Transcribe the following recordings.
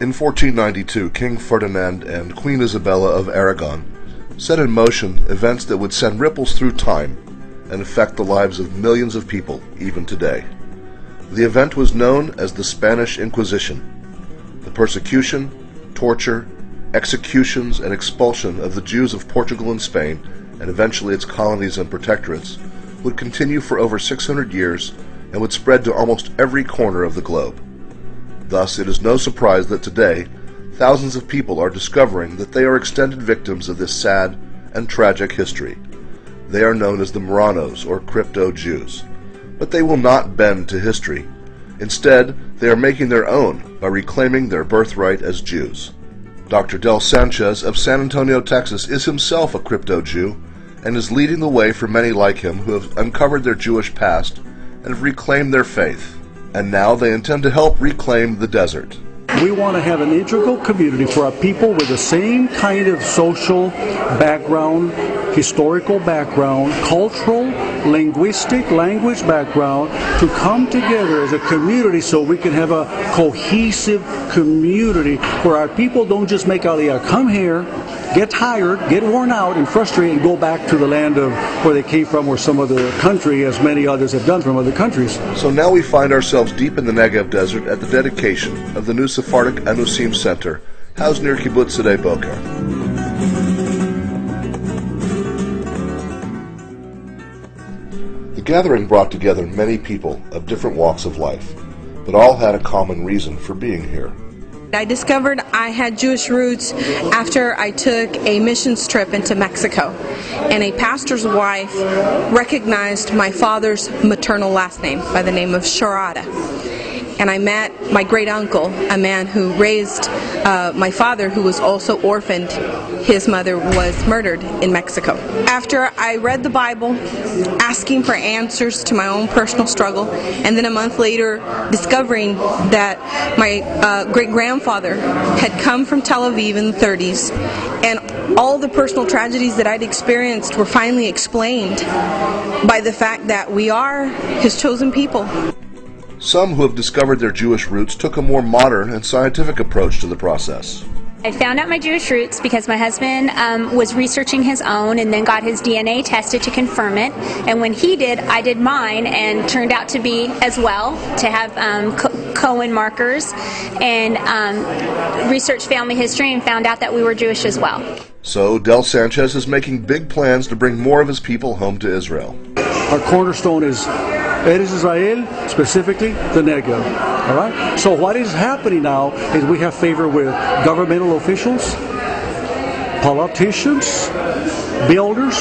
In 1492, King Ferdinand and Queen Isabella of Aragon set in motion events that would send ripples through time and affect the lives of millions of people even today. The event was known as the Spanish Inquisition. The persecution, torture, executions, and expulsion of the Jews of Portugal and Spain, and eventually its colonies and protectorates, would continue for over 600 years and would spread to almost every corner of the globe. Thus, it is no surprise that today, thousands of people are discovering that they are extended victims of this sad and tragic history. They are known as the Marranos, or crypto-Jews. But they will not bend to history. Instead, they are making their own by reclaiming their birthright as Jews. Dr. Del Sanchez of San Antonio, Texas, is himself a crypto-Jew and is leading the way for many like him who have uncovered their Jewish past and have reclaimed their faith. And now they intend to help reclaim the desert. We want to have an integral community for our people with the same kind of social background, historical background, cultural, linguistic, language background to come together as a community so we can have a cohesive community where our people don't just make Aliyah, come here, get tired, get worn out and frustrated and go back to the land of where they came from or some other country, as many others have done from other countries. So now we find ourselves deep in the Negev desert at the dedication of the new Sephardic Anusim Center, housed near Kibbutz Sdei Boker. The gathering brought together many people of different walks of life, but all had a common reason for being here. I discovered I had Jewish roots after I took a missions trip into Mexico, and a pastor's wife recognized my father's maternal last name by the name of Sharada. And I met my great uncle, a man who raised my father, who was also orphaned. His mother was murdered in Mexico. After I read the Bible, asking for answers to my own personal struggle, and then a month later discovering that my great-grandfather had come from Tel Aviv in the 30s, and all the personal tragedies that I'd experienced were finally explained by the fact that we are His chosen people. Some who have discovered their Jewish roots took a more modern and scientific approach to the process. I found out my Jewish roots because my husband was researching his own and then got his DNA tested to confirm it. And when he did, I did mine and turned out to be as well, to have Cohen markers, and researched family history and found out that we were Jewish as well. So Del Sanchez is making big plans to bring more of his people home to Israel. Our cornerstone is Eretz Israel, specifically the Negev. All right. So what is happening now is we have favor with governmental officials, politicians, builders,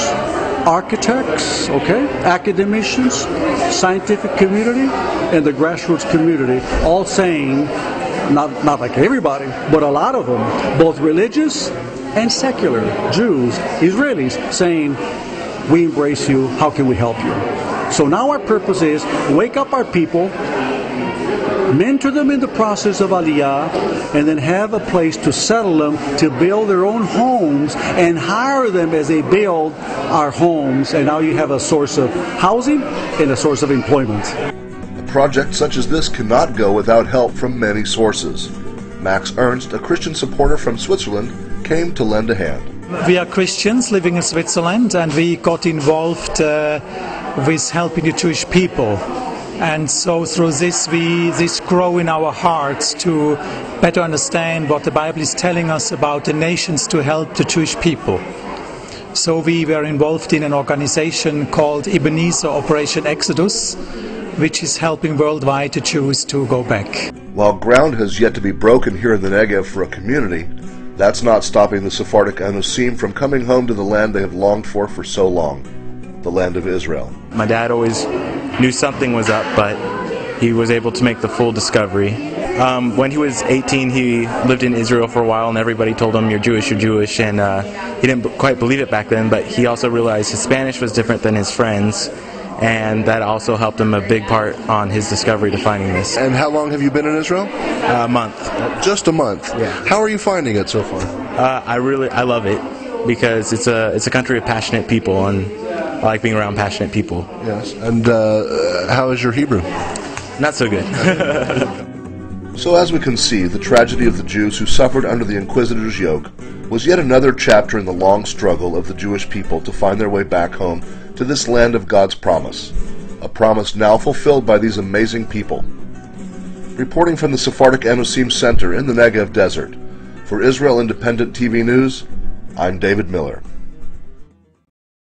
architects, okay, academicians, scientific community, and the grassroots community, all saying, not like everybody, but a lot of them, both religious and secular, Jews, Israelis, saying, we embrace you, how can we help you? So now our purpose is wake up our people, mentor them in the process of Aliyah, and then have a place to settle them, to build their own homes, and hire them as they build our homes. And now you have a source of housing and a source of employment. A project such as this cannot go without help from many sources. Max Ernst, a Christian supporter from Switzerland, came to lend a hand. We are Christians living in Switzerland, and we got involved with helping the Jewish people. And so through this grow in our hearts to better understand what the Bible is telling us about the nations to help the Jewish people. So we were involved in an organization called Ebenezer Operation Exodus, which is helping worldwide the Jews to go back. While ground has yet to be broken here in the Negev for a community, that's not stopping the Sephardic Anusim from coming home to the land they have longed for so long, the land of Israel. My dad always knew something was up, but he was able to make the full discovery. When he was 18, he lived in Israel for a while, and everybody told him, you're Jewish, and he didn't quite believe it back then, but he also realized his Spanish was different than his friends, and that also helped him a big part on his discovery to finding this. And how long have you been in Israel? A month. Just a month? Yeah. How are you finding it so far? I love it, because it's a country of passionate people, and I like being around passionate people. Yes. And how is your Hebrew? Not so good. So as we can see, the tragedy of the Jews who suffered under the Inquisitor's yoke was yet another chapter in the long struggle of the Jewish people to find their way back home to this land of God's promise, a promise now fulfilled by these amazing people. Reporting from the Sephardic Enosim Center in the Negev Desert, for Israel Independent TV News, I'm David Miller.